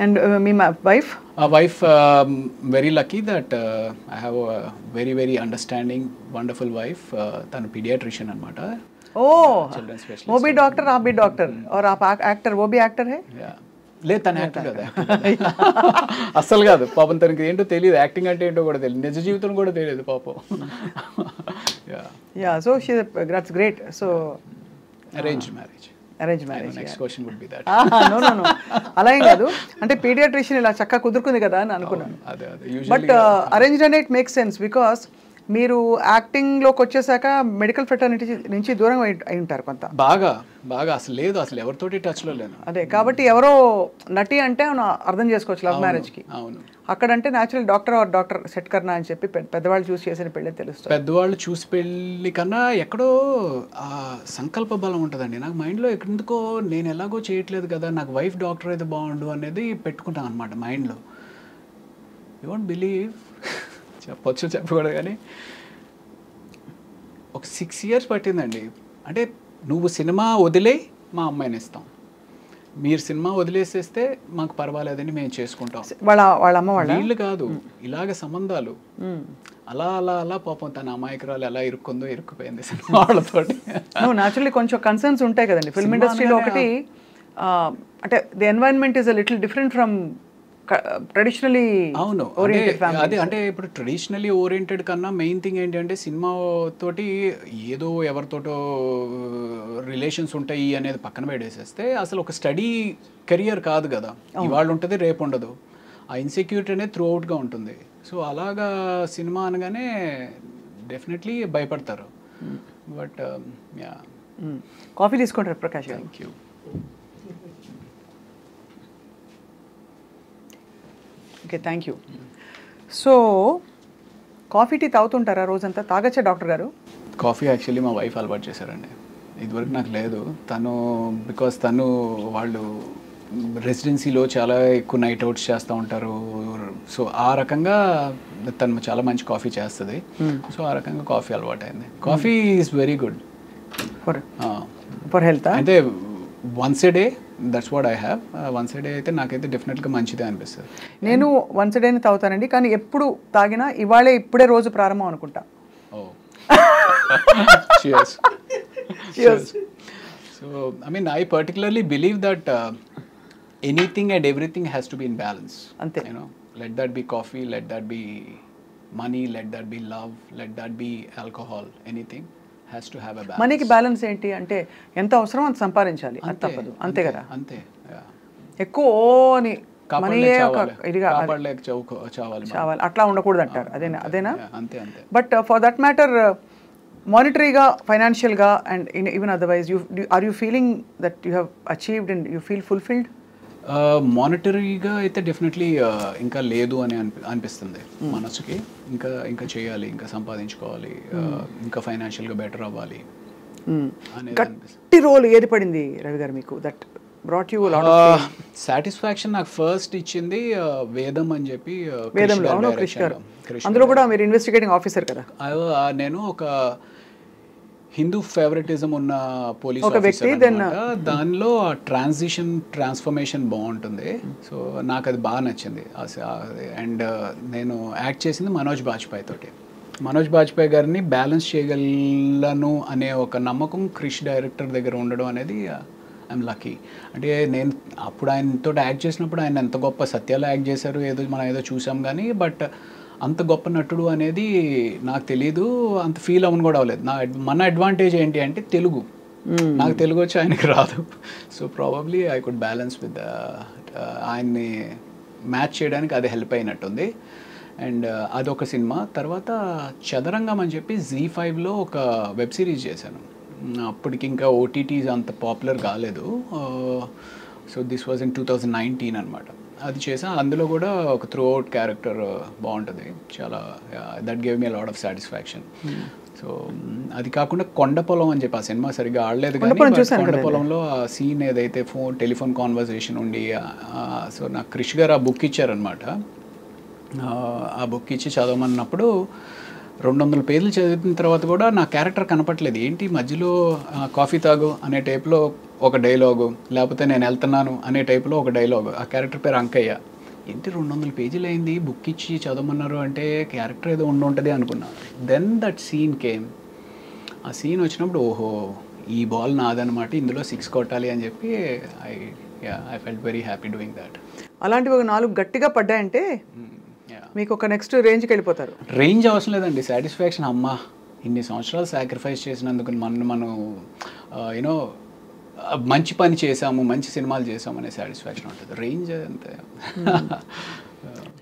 And me wife? Wife, very lucky that I have a very very understanding, wonderful wife. Tanu pediatrician anamata. Oh, Children specialist. वो भी doctor, आप भी doctor, और आप actor, वो भी एक्टर है? Yeah. లేదు తను యాక్టర్ కదా, అస్సలు కాదు పాపం. తనకి ఏంటో తెలియదు, యాక్టింగ్ అంటే ఏంటో కూడా తెలియదు, నిజ జీవితం కూడా తెలియదు పాపం. Yeah, so she that's great. So arranged marriage. Arrange marriage. Next question would be that. No no no, అలా ఏం కాదు. అంటే పీడియాట్రిషియన్ ఇలా చక్కగా కుదురుకుంది కదా అని అనుకున్నాను. అదే బట్ అరేంజ్డ్ అనే ఇట్ మేక్స్ సెన్స్, బికాస్ మీరు యాక్టింగ్లోకి వచ్చేసాక మెడికల్ ఫ్రెటర్నిటీ నుంచి దూరం అయి ఉంటారు కొంత. బాగా బాగా అసలు లేదు, అసలు ఎవరితోటి టచ్లో లేను. అదే కాబట్టి ఎవరో నటి అంటే అర్థం చేసుకోవచ్చు లవ్ మ్యారేజ్కి. అవును, అక్కడంటే natural doctor or doctor set కర్నా అని చెప్పి పెద్దవాళ్ళు చూసి చేసిన పెళ్ళి తెలుస్తుంది. పెద్దవాళ్ళు చూసి పెళ్ళి కన్నా ఎక్కడో సంకల్ప బలం ఉంటుందండి. నాకు మైండ్లో ఎందుకో నేను ఎలాగో చేయట్లేదు కదా, నాకు వైఫ్ డాక్టర్ అయితే బాగుండు అనేది పెట్టుకుంటాను అనమాట మైండ్లో. యూ వోంట్ బిలీవ్, చెప్పొచ్చు చెప్పకూడదు కానీ ఒక 6 years పట్టిందండి. అంటే నువ్వు సినిమా వదిలే మా అమ్మాయిని ఇస్తాం, మీరు సినిమా వదిలేసేస్తే మాకు పర్వాలేదని మేము చేసుకుంటాం. వాళ్ళ అమ్మ వాళ్ళ వీళ్ళు కాదు, ఇలాగ సంబంధాలు అలా అలా అలా పాపం తన అమాయకురాలు ఎలా ఇరుక్కుపోయింది సినిమా వాళ్ళతోటి. న్యాచురల్లీ కొంచెం కన్సర్న్స్ ఉంటాయి కదండి ఫిల్మ్ ఇండస్ట్రీలో. ఒకటి అంటే the environment is a little different from traditionally. అవును, అదే అంటే ఇప్పుడు ట్రెడిషనలీ ఓరియంటెడ్ కన్నా మెయిన్ థింగ్ ఏంటంటే సినిమా తోటి ఏదో ఎవరితోటో రిలేషన్స్ ఉంటాయి అనేది పక్కన పెట్టేసేస్తే అసలు ఒక స్టడీ కెరియర్ కాదు కదా, ఇవాళ ఉంటుంది రేపు ఉండదు. ఆ ఇన్సెక్యూరిటీ అనేది త్రూ అవుట్గా ఉంటుంది. సో అలాగా సినిమా అనగానే డెఫినెట్లీ భయపడతారు. బట్ యా, కాఫీ తీసుకుంటారు Prakash. Thank you. Okay, thank you. So coffee tea తాగుతుంటారా రోజంతా? తాగచ్చా డాక్టర్ గారు? కాఫీ యాక్చువల్లీ మా వైఫ్ అలవాటు చేశారండి, ఇదివరకు నాకు లేదు. బికాస్ తను వాళ్ళు రెసిడెన్సీలో చాలా ఎక్కువ నైట్ అవుట్స్ చేస్తూ ఉంటారు. సో ఆ రకంగా తను చాలా మంచి కాఫీ చేస్తుంది. సో ఆ రకంగా కాఫీ అలవాటు అయింది. Coffee is very good for health. అంటే once a day, that's what I have. Once a day అయితే నాకైతే డెఫినెట్గా మంచిదే అనిపిస్తుంది. నేను వన్స్ ఏ డేని తాగుతానండి, కానీ ఎప్పుడు తాగినా ఇప్పుడే రోజు ప్రారంభం అనుకుంటా. ఓ cheers. Cheers. So I mean, I particularly believe that anything and everything has to be in balance. Ante. You know, let that be coffee, let that be money, let that be love, let that be alcohol, anything has to have a balance. మనీకి balance ఏంటి అంటే ఎంత అవసరం అంత సంపాదించాలి, అది తప్పదు. అంతే కదా, అంతే. ఎక్కువ అని చావాలి అట్లా ఉండకూడదు అంటారు. అదేనా? అంతే అంతే. బట్ ఫర్ దట్ మ్యాటర్ మానిటరీగా, ఫైనాన్షియల్గా and even otherwise are you feeling that you have achieved and you feel ఫుల్ఫిల్డ్? మానిటరీగా అయితే డెఫినెట్లీ ఇంకా లేదు అని అనిపిస్తుంది మనసుకి. ఇంకా చేయాలి, ఇంకా సంపాదించుకోవాలి, ఇంకా ఫైనాన్షియల్గా బెటర్ అవ్వాలి అనేది. గట్టి రోల్ ఏది పడింది రవి గారు మీకు that brought you lot of satisfaction? నాకు ఫస్ట్ ఇచ్చింది వేదం అని చెప్పి. వేదంలో అవును, క్రిష్ గారు. అందులో కూడా మీరు ఇన్వెస్టిగేటింగ్ ఆఫీసర్ కదా. నేను ఒక హిందూ ఫేవరెటిజం ఉన్న పోలీస్ వ్యక్తి. దానిలో ట్రాన్స్ఫర్మేషన్ బాగుంటుంది. సో నాకు అది బాగా నచ్చింది. అండ్ నేను యాక్ట్ చేసింది మనోజ్ బాజ్పేయి తోటి. మనోజ్ బాజ్పేయి గారిని బ్యాలెన్స్ చేయగలను అనే ఒక నమ్మకం క్రిష్ డైరెక్టర్ దగ్గర ఉండడం అనేది ఐఎమ్ లక్కీ. అంటే నేను అప్పుడు ఆయనతో యాక్ట్ చేసినప్పుడు ఆయన ఎంత గొప్ప సత్యాలు యాక్ట్ చేశారు మనం ఏదో చూసాం కానీ, బట్ అంత గొప్ప నటుడు అనేది నాకు తెలీదు, అంత ఫీల్ అవ్వను కూడా అవ్వలేదు. మన అడ్వాంటేజ్ ఏంటి అంటే తెలుగు. నాకు తెలుగు వచ్చి ఆయనకి రాదు. So probably I could balance with ఆయన్ని మ్యాచ్ చేయడానికి అది హెల్ప్ అయినట్టుంది. అండ్ అదొక సినిమా. తర్వాత చదరంగం అని చెప్పి Z5లో ఒక వెబ్ సిరీస్ చేశాను. అప్పటికి ఇంకా ఓటీటీస్ అంత పాపులర్ కాలేదు. సో దిస్ వాజ్ ఇన్ 2019 అనమాట. అది చేసా. అందులో కూడా ఒక త్రూ అవుట్ క్యారెక్టర్ బాగుంటుంది చాలా. That gave me lot of satisfaction. So అది కాకుండా కొండపొలం అని చెప్పి ఆ సినిమా సరిగ్గా ఆడలేదు కానీ కొండపొలంలో ఆ సీన్ ఏదైతే టెలిఫోన్ కాన్వర్సేషన్ ఉండి, సో నాకు క్రిష్ గారు ఆ బుక్ ఇచ్చారనమాట. ఆ బుక్ ఇచ్చి చదవమన్నప్పుడు 200 పేజీలు చదివిన తర్వాత కూడా నా క్యారెక్టర్ కనపట్లేదు. ఏంటి మధ్యలో కాఫీ తాగు అనే టైప్లో ఒక డైలాగు, లేకపోతే నేను వెళ్తున్నాను అనే టైప్లో ఒక డైలాగు. ఆ క్యారెక్టర్ పేరు అంకయ్య. ఏంటి 200 పేజీలు అయింది, బుక్ ఇచ్చి చదవమన్నారు అంటే క్యారెక్టర్ ఏదో ఉంటుంది అనుకున్నా. Then that scene came. ఆ సీన్ వచ్చినప్పుడు ఓహో ఈ బాల్ నాదనమాట, ఇందులో 6 కొట్టాలి అని చెప్పి I felt very happy doing that. అలాంటివి ఒక 4 గట్టిగా పడ్డాయంటే మీకు ఒక నెక్స్ట్ రేంజ్కి వెళ్ళిపోతారు. రేంజ్ అవసరం లేదండి, సాటిస్ఫాక్షన్. అమ్మా ఇన్ని సంవత్సరాలు సాక్రిఫైస్ చేసినందుకు మనం యూనో మంచి పని చేసాము, మంచి సినిమాలు చేసాము అనే సాటిస్ఫాక్షన్ ఉంటుంది. రేంజ్ అంతే.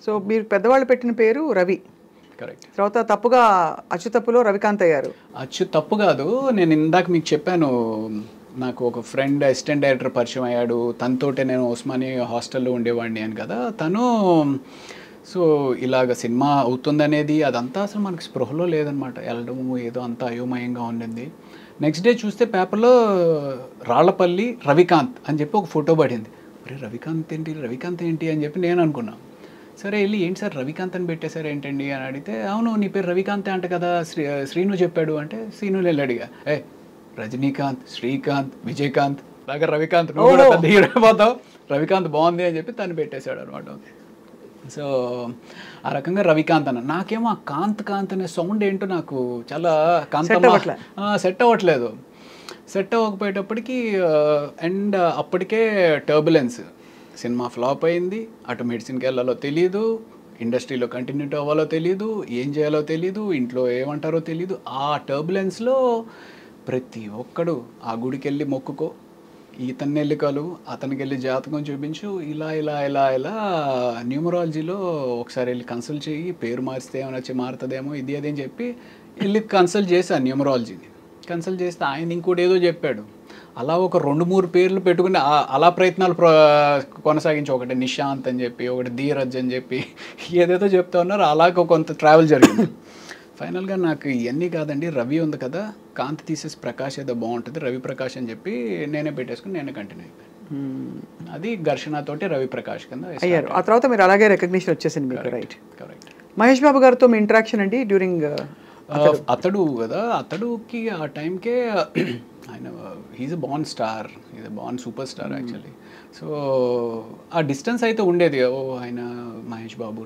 సో మీరు పెద్దవాళ్ళు పెట్టిన పేరు రవి. కరెక్ట్. తర్వాత తప్పుగా అచ్చు తప్పులో రవికాంత్ అయ్యారు. అచ్చు తప్పు కాదు, నేను ఇందాక మీకు చెప్పాను, నాకు ఒక ఫ్రెండ్ అసిస్టెంట్ డైరెక్టర్ పరిచయం అయ్యాడు. తనతోటే నేను ఉస్మానియా హాస్టల్లో ఉండేవాడిని అని కదా. తను సో ఇలాగ సినిమా అవుతుందనేది అదంతా అసలు మనకి స్పృహలో లేదనమాట. వెళ్ళడము ఏదో అంతా అయోమయంగా ఉండింది. నెక్స్ట్ డే చూస్తే పేపర్లో రాళ్లపల్లి రవికాంత్ అని చెప్పి ఒక ఫోటో పడింది. అరే రవికాంత్ ఏంటి అని చెప్పి నేను అనుకున్నాను. సరే వెళ్ళి ఏంటి సార్ రవికాంత్ అని పెట్టేశారు ఏంటండి అని అడిగితే, అవును నీ పేరు రవికాంత్ అంట కదా, శ్రీను చెప్పాడు అంటే, శ్రీను వెళ్ళి అడిగా, రజనీకాంత్, శ్రీకాంత్, విజయకాంత్ లాగా రవికాంత్, నువ్వు కూడా పెద్ద హీరో అయిపోతావు, రవికాంత్ బాగుంది అని చెప్పి తను పెట్టేశాడు అనమాట. సో ఆ రకంగా రవికాంత్ అన్న. నాకేమో ఆ కాంత్ అనే సౌండ్ ఏంటో నాకు చాలా సెట్ అవ్వట్లేదు. సెట్ అవ్వకపోయేటప్పటికి అండ్ అప్పటికే టర్బులెన్స్, సినిమా ఫ్లాప్ అయింది, అటు మెడిసిన్కి వెళ్ళాలో తెలియదు, ఇండస్ట్రీలో కంటిన్యూటీ అవ్వాలో తెలియదు, ఏం చేయాలో తెలియదు, ఇంట్లో ఏమంటారో తెలియదు. ఆ టర్బులెన్స్లో ప్రతి ఒక్కడు ఆ గుడికి వెళ్ళి మొక్కుకో, ఇతన్ని వెళ్ళి కలువు, అతనికి వెళ్ళి జాతకం చూపించు, ఇలా న్యూమరాలజీలో ఒకసారి వెళ్ళి కన్సల్ట్ చేయి, పేరు మారిస్తే ఏమైనా వచ్చి మారుతుందేమో ఇది అని చెప్పి వెళ్ళి కన్సల్ట్ చేశాను న్యూమరాలజీని. కన్సల్ట్ చేస్తే ఆయన ఇంకోటి ఏదో చెప్పాడు. అలా ఒక 2-3 పేర్లు పెట్టుకుని అలా ప్రయత్నాలు కొనసాగించి, ఒకటి నిశాంత్ అని చెప్పి, ఒకటి ధీరజ్ అని చెప్పి ఏదేదో చెప్తా ఉన్నారు. అలాగ కొంత ట్రావెల్ జరిగింది. ఫైనల్గా నాకు ఇవన్నీ కాదండి, రవి ఉంది కదా, కాంతి తీసేసి ప్రకాష్ ఏదో బాగుంటుంది, రవి ప్రకాష్ అని చెప్పి నేనే పెట్టేసుకుని నేనే కంటిన్యూ అయిపోయాను. అది ఘర్షణతోటి రవి ప్రకాష్ కింద అయ్యారు. ఆ తర్వాత మీరు అలాగే రికగ్నిషన్ వచ్చేసింది మీకు. రైట్. కరెక్ట్. మహేష్ బాబు గారితో మీ ఇంటరాక్షన్ అండి డ్యూరింగ్ అతడు కదా, అతడుకి ఆ టైంకే ఆయన he's a born star, he's a born super star actually. So ఆ డిస్టెన్స్ అయితే ఉండేది, ఓ ఆయన మహేష్ బాబు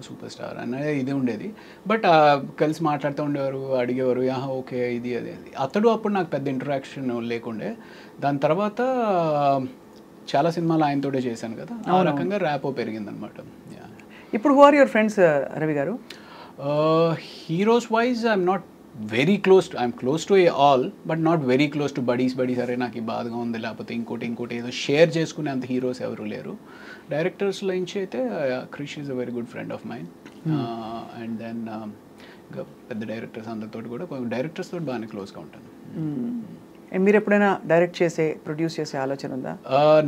సూపర్ స్టార్ అనేది ఇది ఉండేది. బట్ కలిసి మాట్లాడుతూ ఉండేవారు, అడిగేవారు ఓకే ఇది అది. అతడు అప్పుడు నాకు పెద్ద ఇంటరాక్షన్ లేకుండే. దాని తర్వాత చాలా సినిమాలు ఆయనతోటే చేశాను కదా, ఆ రకంగా ర్యాపో పెరిగిందనమాట. ఇప్పుడు who are your friends Ravi గారు? Heroes wise I'm not very close to, I'm close to all but not very close to buddies. అరే నాకు ఈ బాధగా ఉంది, లేకపోతే ఇంకోటి ఏదో షేర్ చేసుకునే అంత హీరోస్ ఎవరు లేరు. డైరెక్టర్స్లో నుంచి అయితే Krish is a very good friend of mine. And then ఇంకా పెద్ద డైరెక్టర్స్ అందరితో కూడా, డైరెక్టర్స్ తోటి బాగానే క్లోజ్గా ఉంటాను. మీరు ఎప్పుడైనా డైరెక్ట్ చేసే, ప్రొడ్యూస్ చేసే ఆలోచన ఉందా?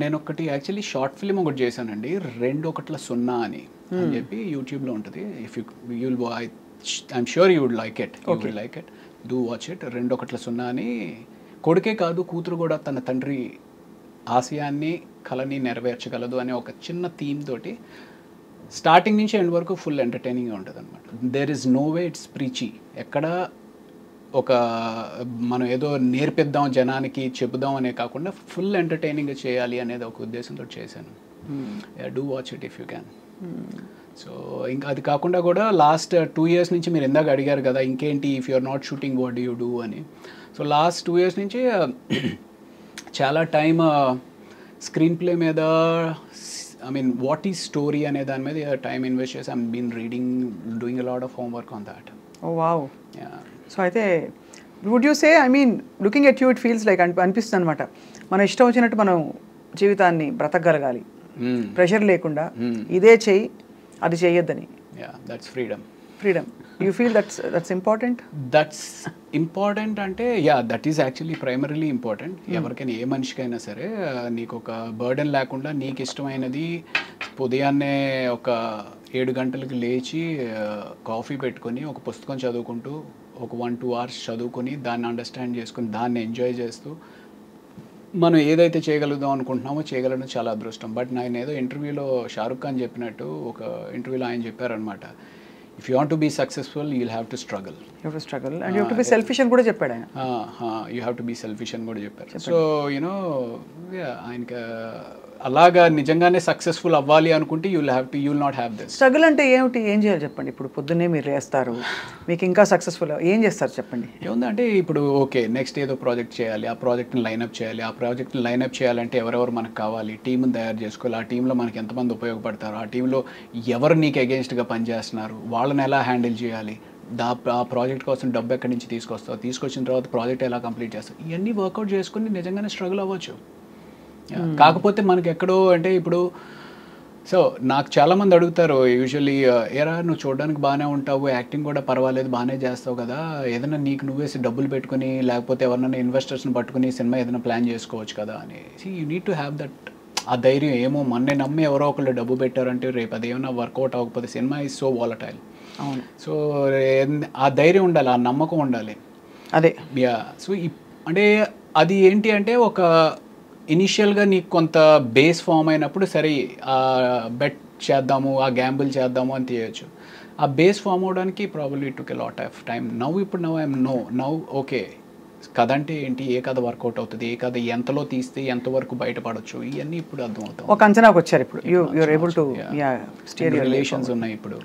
నేను ఒకటి యాక్చువల్లీ షార్ట్ ఫిల్మ్ ఒకటి చేశానండి, 2:0 అని చెప్పి యూట్యూబ్లో ఉంటుంది. If you'll I'm sure you would like it, you will like it, do watch it. 2:0 అని కొడుకే కాదు కూతురు కూడా తన తండ్రి ఆశయాన్ని కళని నెరవేర్చగలదు అనే ఒక చిన్న థీమ్ తోటి స్టార్టింగ్ నుంచి ఎండ్ వరకు ఫుల్ ఎంటర్టైనింగ్గా ఉంటుంది అనమాట. There is no way it's preachy. ఎక్కడ ఒక మనం ఏదో నేర్పిద్దాం జనానికి చెబుదాం అనే కాకుండా ఫుల్ ఎంటర్టైనింగ్గా చేయాలి అనేది ఒక ఉద్దేశంతో చేశాను. Do watch it if you can. So ఇంకా అది కాకుండా కూడా లాస్ట్ 2 years నుంచి మీరు ఇందాక అడిగారు కదా ఇంకేంటి if you are not shooting what do you do అని. సో లాస్ట్ 2 years నుంచి చాలా టైం స్క్రీన్ ప్లే మీద, I mean what is story అనే దాని మీద టైం ఇన్వెస్ట్ చేసి I'm been reading, doing a lot of homework on that. Oh wow. So అయితే would you say, I mean looking at you it feels like అనిపిస్తుంది అనమాట, మన ఇష్టం వచ్చినట్టు మనం జీవితాన్ని బ్రతకగలగాలి, ప్రెషర్ లేకుండా, ఇదే చెయ్యి అది చేయొద్దని. That's freedom. You feel that's important? That's important అంటే that is actually primarily important. ఎవరికైనా ఏ మనిషికైనా సరే నీకు ఒక బర్డెన్ లేకుండా నీకు ఇష్టమైనది ఉదయాన్నే ఒక 7 గంటలకు లేచి కాఫీ పెట్టుకొని ఒక పుస్తకం చదువుకుంటూ ఒక 1-2 hours చదువుకొని దాన్ని అండర్స్టాండ్ చేసుకుని దాన్ని ఎంజాయ్ చేస్తూ మనం ఏదైతే చేయగలుగుదాం అనుకుంటున్నామో చేయగలడం చాలా అదృష్టం. బట్ నేను ఏదో ఇంటర్వ్యూలో షారుఖ్ ఖాన్ చెప్పినట్టు, ఒక ఇంటర్వ్యూలో ఆయన చెప్పారనమాట, if you want to be successful you will have to struggle. Struggle and you have to be selfish అని కూడా చెప్పాడు ఆయన. You have to be selfish అని కూడా చెప్పారు. సో యూనో ఆయనకి అలాగా నిజంగానే సక్సెస్ఫుల్ అవ్వాలి అనుకుంటే you will not have this. Struggle అంటే ఏమిటి, ఏం చేయాలి చెప్పండి. ఇప్పుడు పొద్దున్నే మీరు వేస్తారు, మీకు ఇంకా సక్సెస్ఫుల్ ఏం చేస్తారు చెప్పండి. ఏముందంటే ఇప్పుడు ఓకే నెక్స్ట్ ఏదో ప్రాజెక్ట్ చేయాలి, ఆ ప్రాజెక్ట్ని లైనప్ చేయాలి. ఆ ప్రాజెక్ట్ని లైనప్ చేయాలంటే ఎవరెవరు మనకు కావాలి, టీంని తయారు చేసుకోవాలి. ఆ టీంలో మనకి ఎంతమంది ఉపయోగపడతారు, ఆ టీంలో ఎవరు నీకు అగేన్స్ట్గా పనిచేస్తున్నారు, వాళ్ళని ఎలా హ్యాండిల్ చేయాలి, ఆ ప్రాజెక్ట్ కోసం డబ్బు ఎక్కడి నుంచి తీసుకొస్తావు, తీసుకొచ్చిన తర్వాత ప్రాజెక్ట్ ఎలా కంప్లీట్ చేస్తావు, ఇవన్నీ వర్కౌట్ చేసుకుని నిజంగానే స్ట్రగుల్ అవ్వచ్చు. కాకపోతే మనకి ఎక్కడో అంటే ఇప్పుడు సో నాకు చాలామంది అడుగుతారు యూజువల్లీ, ఏరా నువ్వు చూడడానికి బాగానే ఉంటావు, యాక్టింగ్ కూడా పర్వాలేదు బాగానే చేస్తావు కదా, ఏదైనా నీకు నువ్వేసి డబ్బులు పెట్టుకుని లేకపోతే ఎవరినైనా ఇన్వెస్టర్స్ని పట్టుకుని సినిమా ఏదైనా ప్లాన్ చేసుకోవచ్చు కదా అని. You need to have that ఆ ధైర్యం. ఏమో మొన్నే నమ్మి ఎవరో ఒకళ్ళు డబ్బు పెట్టారంటే రేపు అదేమన్నా వర్కౌట్ అవ్వకపోతే సినిమా ఈజ్ సో వాలటైల్. అవును. సో ఆ ధైర్యం ఉండాలి, ఆ నమ్మకం ఉండాలి. అదే సో అంటే అది ఏంటి అంటే ఒక ఇనిషియల్గా నీకు కొంత బేస్ ఫామ్ అయినప్పుడు సరే బెట్ చేద్దాము, ఆ గ్యాంబుల్ చేద్దాము అని తీయచ్చు. ఆ బేస్ ఫామ్ అవడానికి probably took a lot of time. ఇప్పుడు ఐఎమ్ నౌ ఓకే కథ అంటే ఏంటి, ఏ కథ వర్కౌట్ అవుతుంది, ఏ కథ ఎంతలో తీస్తే ఎంతవరకు బయటపడవచ్చు, ఇవన్నీ ఇప్పుడు అర్థమవుతాం. ఒక అంచనాకు వచ్చారు ఇప్పుడు. రిలేషన్స్ ఉన్నాయి ఇప్పుడు.